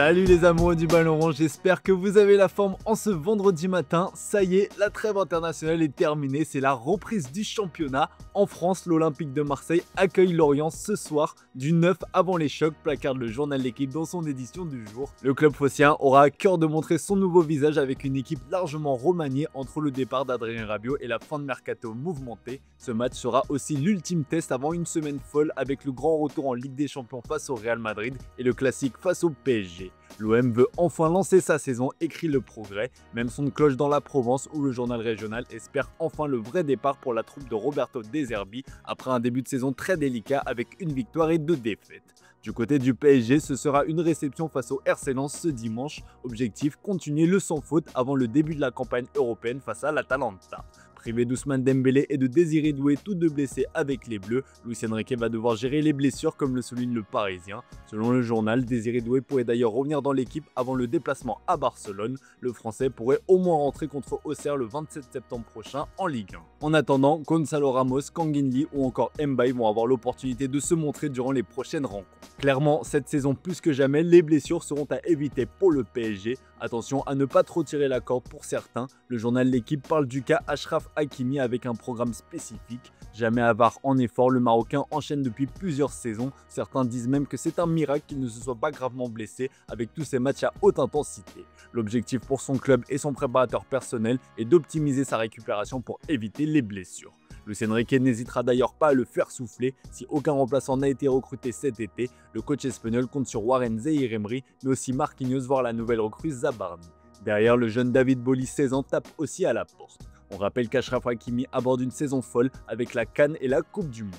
Salut les amoureux du ballon rond, j'espère que vous avez la forme en ce vendredi matin. Ça y est, la trêve internationale est terminée, c'est la reprise du championnat. En France, l'Olympique de Marseille accueille Lorient ce soir du 9 avant les chocs, placarde le journal L'Équipe dans son édition du jour. Le club phocéen aura à cœur de montrer son nouveau visage avec une équipe largement remaniée entre le départ d'Adrien Rabiot et la fin de mercato mouvementée. Ce match sera aussi l'ultime test avant une semaine folle avec le grand retour en Ligue des Champions face au Real Madrid et le classique face au PSG. L'OM veut enfin lancer sa saison, écrit Le Progrès, même son de cloche dans la Provence où le journal régional espère enfin le vrai départ pour la troupe de Roberto De Zerbi après un début de saison très délicat avec une victoire et 2 défaites. Du côté du PSG, ce sera une réception face au RC Lens ce dimanche. Objectif, continuer le sans faute avant le début de la campagne européenne face à l'Atalanta. Privé d'Ousmane Dembélé et de Désiré Doué, tous deux blessés avec les Bleus, Luis Enrique va devoir gérer les blessures comme le souligne le Parisien. Selon le journal, Désiré Doué pourrait d'ailleurs revenir dans l'équipe avant le déplacement à Barcelone. Le Français pourrait au moins rentrer contre Auxerre le 27 septembre prochain en Ligue 1. En attendant, Gonzalo Ramos, Kangin Lee ou encore Mbaye vont avoir l'opportunité de se montrer durant les prochaines rencontres. Clairement, cette saison plus que jamais, les blessures seront à éviter pour le PSG. Attention à ne pas trop tirer la corde pour certains. Le journal L'Équipe parle du cas Achraf Hakimi avec un programme spécifique. Jamais avare en effort, le Marocain enchaîne depuis plusieurs saisons. Certains disent même que c'est un miracle qu'il ne se soit pas gravement blessé avec tous ces matchs à haute intensité. L'objectif pour son club et son préparateur personnel est d'optimiser sa récupération pour éviter les blessures. Luis Enrique n'hésitera d'ailleurs pas à le faire souffler si aucun remplaçant n'a été recruté cet été. Le coach espagnol compte sur Warren Zaïre-Emery, mais aussi Marquinhos, voire la nouvelle recrue Zabarni. Derrière, le jeune David Boly, 16 ans, tape aussi à la porte. On rappelle qu'Achraf Hakimi aborde une saison folle avec la CAN et la Coupe du Monde.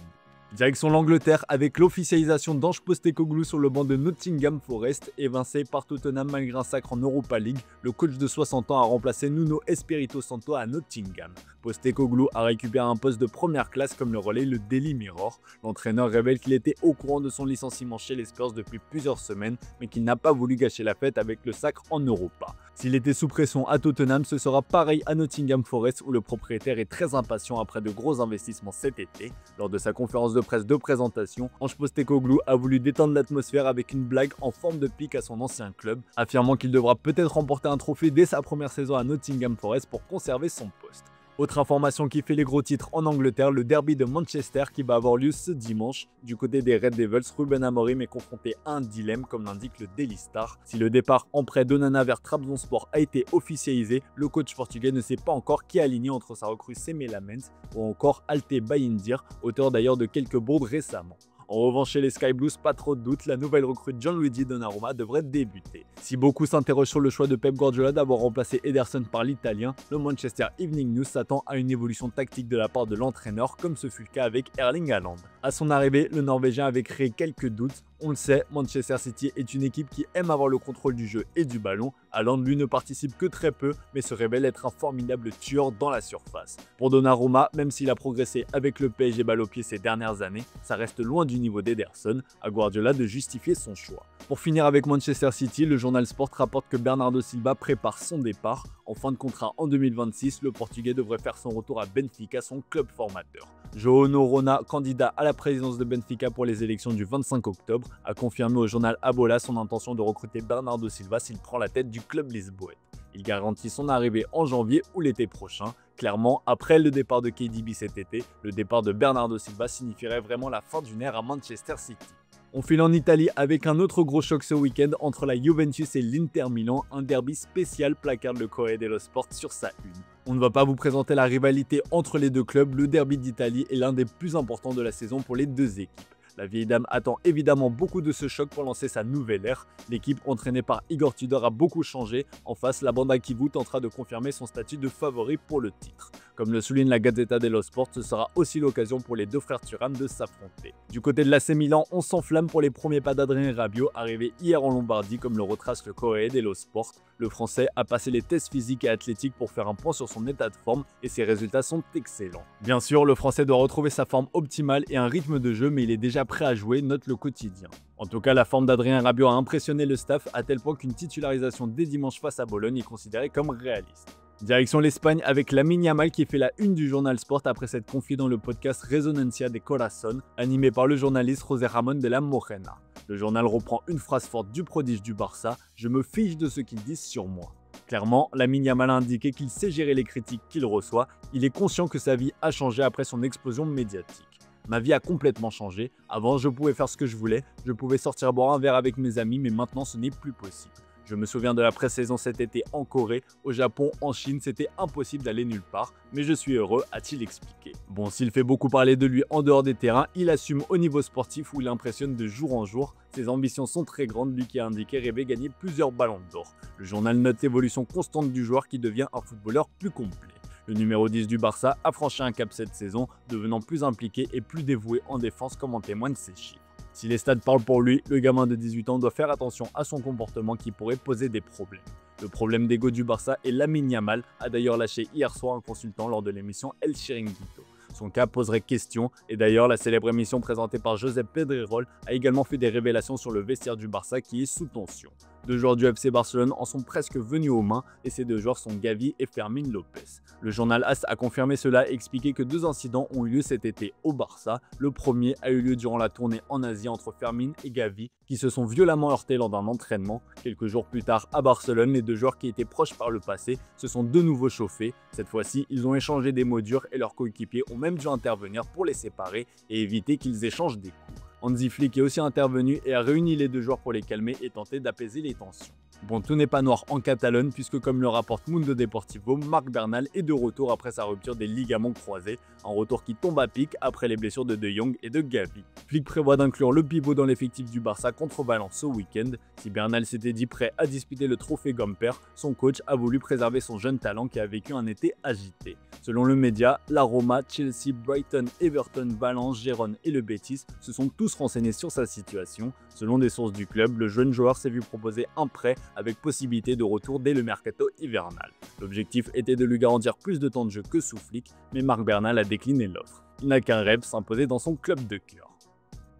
Direction l'Angleterre avec l'officialisation d'Ange Postecoglou sur le banc de Nottingham Forest. Évincé par Tottenham malgré un sacre en Europa League, le coach de 60 ans a remplacé Nuno Espirito Santo à Nottingham. Postecoglou a récupéré un poste de première classe comme le relaie le Daily Mirror. L'entraîneur révèle qu'il était au courant de son licenciement chez les Spurs depuis plusieurs semaines, mais qu'il n'a pas voulu gâcher la fête avec le sacre en Europa. S'il était sous pression à Tottenham, ce sera pareil à Nottingham Forest où le propriétaire est très impatient après de gros investissements cet été. Lors de sa conférence de presse de présentation, Ange Postecoglou a voulu détendre l'atmosphère avec une blague en forme de pique à son ancien club, affirmant qu'il devra peut-être remporter un trophée dès sa première saison à Nottingham Forest pour conserver son poste. Autre information qui fait les gros titres en Angleterre, le derby de Manchester qui va avoir lieu ce dimanche. Du côté des Red Devils, Ruben Amorim est confronté à un dilemme comme l'indique le Daily Star. Si le départ en prêt d'Onana vers Trabzonspor a été officialisé, le coach portugais ne sait pas encore qui aligner entre sa recrue Semi Lamens ou encore Alte Bayindir, auteur d'ailleurs de quelques bourdes récemment. En revanche, chez les Sky Blues, pas trop de doute, la nouvelle recrue Gianluigi Donnarumma devrait débuter. Si beaucoup s'interrogent sur le choix de Pep Guardiola d'avoir remplacé Ederson par l'Italien, le Manchester Evening News s'attend à une évolution tactique de la part de l'entraîneur, comme ce fut le cas avec Erling Haaland. À son arrivée, le Norvégien avait créé quelques doutes. On le sait, Manchester City est une équipe qui aime avoir le contrôle du jeu et du ballon. Haaland, lui, ne participe que très peu, mais se révèle être un formidable tueur dans la surface. Pour Donnarumma, même s'il a progressé avec le PSG balle au pied ces dernières années, ça reste loin du niveau d'Ederson, à Guardiola de justifier son choix. Pour finir avec Manchester City, le journal Sport rapporte que Bernardo Silva prépare son départ. En fin de contrat en 2026, le Portugais devrait faire son retour à Benfica, son club formateur. João Noronha, candidat à la présidence de Benfica pour les élections du 25 octobre, a confirmé au journal Abola son intention de recruter Bernardo Silva s'il prend la tête du club lisboète. Il garantit son arrivée en janvier ou l'été prochain. Clairement, après le départ de KDB cet été, le départ de Bernardo Silva signifierait vraiment la fin d'une ère à Manchester City. On file en Italie avec un autre gros choc ce week-end entre la Juventus et l'Inter Milan, un derby spécial placarde le Corriere dello Sport sur sa une. On ne va pas vous présenter la rivalité entre les deux clubs, le derby d'Italie est l'un des plus importants de la saison pour les deux équipes. La vieille dame attend évidemment beaucoup de ce choc pour lancer sa nouvelle ère. L'équipe entraînée par Igor Tudor a beaucoup changé. En face, la Banda Kivu tentera de confirmer son statut de favori pour le titre. Comme le souligne la Gazzetta dello Sport, ce sera aussi l'occasion pour les deux frères Thuram de s'affronter. Du côté de l'AC Milan, on s'enflamme pour les premiers pas d'Adrien Rabiot, arrivé hier en Lombardie comme le retrace le Corriere dello Sport. Le Français a passé les tests physiques et athlétiques pour faire un point sur son état de forme et ses résultats sont excellents. Bien sûr, le Français doit retrouver sa forme optimale et un rythme de jeu, mais il est déjà prêt à jouer, note le quotidien. En tout cas, la forme d'Adrien Rabiot a impressionné le staff à tel point qu'une titularisation dès dimanche face à Bologne est considérée comme réaliste. Direction l'Espagne avec Lamine Yamal qui fait la une du journal Sport après s'être confié dans le podcast Resonancia de Corazón, animé par le journaliste José Ramón de la Morena. Le journal reprend une phrase forte du prodige du Barça, « Je me fiche de ce qu'ils disent sur moi ». Clairement, Lamine Yamal a indiqué qu'il sait gérer les critiques qu'il reçoit, il est conscient que sa vie a changé après son explosion médiatique. Ma vie a complètement changé, avant je pouvais faire ce que je voulais, je pouvais sortir boire un verre avec mes amis, mais maintenant ce n'est plus possible. Je me souviens de la pré-saison cet été en Corée, au Japon, en Chine, c'était impossible d'aller nulle part, mais je suis heureux, a-t-il expliqué. Bon, s'il fait beaucoup parler de lui en dehors des terrains, il assume au niveau sportif où il impressionne de jour en jour. Ses ambitions sont très grandes, lui qui a indiqué rêver gagner plusieurs ballons d'or. Le journal note l'évolution constante du joueur qui devient un footballeur plus complet. Le numéro 10 du Barça a franchi un cap cette saison, devenant plus impliqué et plus dévoué en défense comme en témoignent ses chiffres. Si les stats parlent pour lui, le gamin de 18 ans doit faire attention à son comportement qui pourrait poser des problèmes. Le problème d'ego du Barça est Lamine Yamal, a d'ailleurs lâché hier soir un consultant lors de l'émission El Chiringuito. Son cas poserait question et d'ailleurs la célèbre émission présentée par Josep Pedrerol a également fait des révélations sur le vestiaire du Barça qui est sous tension. 2 joueurs du FC Barcelone en sont presque venus aux mains et ces 2 joueurs sont Gavi et Fermín López. Le journal AS a confirmé cela et expliqué que 2 incidents ont eu lieu cet été au Barça. Le premier a eu lieu durant la tournée en Asie entre Fermín et Gavi qui se sont violemment heurtés lors d'un entraînement. Quelques jours plus tard à Barcelone, les 2 joueurs qui étaient proches par le passé se sont de nouveau chauffés. Cette fois-ci, ils ont échangé des mots durs et leurs coéquipiers ont même dû intervenir pour les séparer et éviter qu'ils échangent des coups. Hansi Flick est aussi intervenu et a réuni les 2 joueurs pour les calmer et tenter d'apaiser les tensions. Bon, tout n'est pas noir en Catalogne puisque comme le rapporte Mundo Deportivo, Marc Bernal est de retour après sa rupture des ligaments croisés, un retour qui tombe à pic après les blessures de Jong et de Gavi. Flick prévoit d'inclure le pivot dans l'effectif du Barça contre Valence ce week-end. Si Bernal s'était dit prêt à disputer le trophée Gamper, son coach a voulu préserver son jeune talent qui a vécu un été agité. Selon le média, la Roma, Chelsea, Brighton, Everton, Valence, Gérone et le Betis se sont tous renseignés sur sa situation. Selon des sources du club, le jeune joueur s'est vu proposer un prêt avec possibilité de retour dès le mercato hivernal. L'objectif était de lui garantir plus de temps de jeu que sous Flick, mais Marc Bernal a décliné l'offre. Il n'a qu'un rêve, s'imposer dans son club de cœur.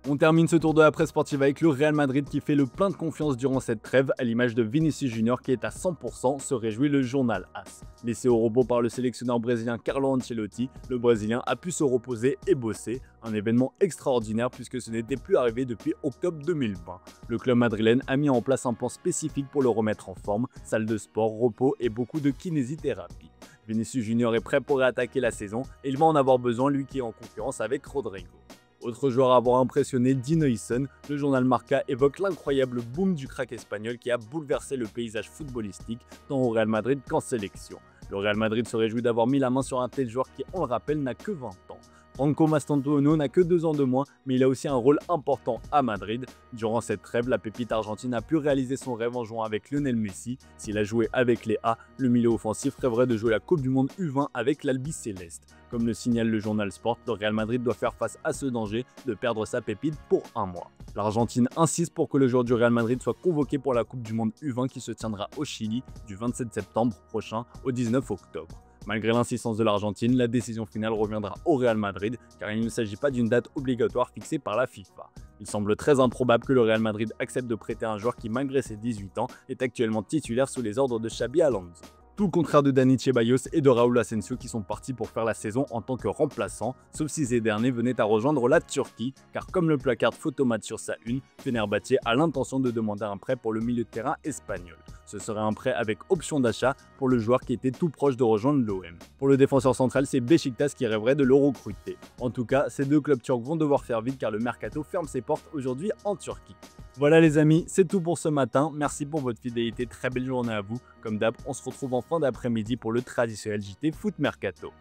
On termine ce tour de la presse sportive avec le Real Madrid qui fait le plein de confiance durant cette trêve, à l'image de Vinicius Junior qui est à 100%, se réjouit le journal AS. Laissé au repos par le sélectionneur brésilien Carlo Ancelotti, le Brésilien a pu se reposer et bosser, un événement extraordinaire puisque ce n'était plus arrivé depuis octobre 2020. Le club madrilène a mis en place un plan spécifique pour le remettre en forme, salle de sport, repos et beaucoup de kinésithérapie. Vinicius Junior est prêt pour réattaquer la saison et il va en avoir besoin, lui qui est en concurrence avec Rodrigo. Autre joueur à avoir impressionné, Dean Huijsen, le journal Marca évoque l'incroyable boom du crack espagnol qui a bouleversé le paysage footballistique tant au Real Madrid qu'en sélection. Le Real Madrid se réjouit d'avoir mis la main sur un tel joueur qui, on le rappelle, n'a que 20 ans. Franco Mastantuono n'a que 2 ans de moins, mais il a aussi un rôle important à Madrid. Durant cette trêve, la pépite argentine a pu réaliser son rêve en jouant avec Lionel Messi. S'il a joué avec les A, le milieu offensif rêverait de jouer la Coupe du Monde U20 avec l'Albi Céleste. Comme le signale le journal Sport, le Real Madrid doit faire face à ce danger de perdre sa pépite pour un mois. L'Argentine insiste pour que le joueur du Real Madrid soit convoqué pour la Coupe du Monde U20 qui se tiendra au Chili du 27 septembre prochain au 19 octobre. Malgré l'insistance de l'Argentine, la décision finale reviendra au Real Madrid car il ne s'agit pas d'une date obligatoire fixée par la FIFA. Il semble très improbable que le Real Madrid accepte de prêter un joueur qui, malgré ses 18 ans, est actuellement titulaire sous les ordres de Xabi Alonso. Tout le contraire de Dani Ceballos et de Raúl Asensio qui sont partis pour faire la saison en tant que remplaçants, sauf si ces derniers venaient à rejoindre la Turquie, car comme le placard Photomat sur sa une, Fenerbahçe a l'intention de demander un prêt pour le milieu de terrain espagnol. Ce serait un prêt avec option d'achat pour le joueur qui était tout proche de rejoindre l'OM. Pour le défenseur central, c'est Beşiktaş qui rêverait de le recruter. En tout cas, ces 2 clubs turcs vont devoir faire vite car le mercato ferme ses portes aujourd'hui en Turquie. Voilà les amis, c'est tout pour ce matin. Merci pour votre fidélité, très belle journée à vous. Comme d'hab, on se retrouve en fin d'après-midi pour le traditionnel JT Foot Mercato.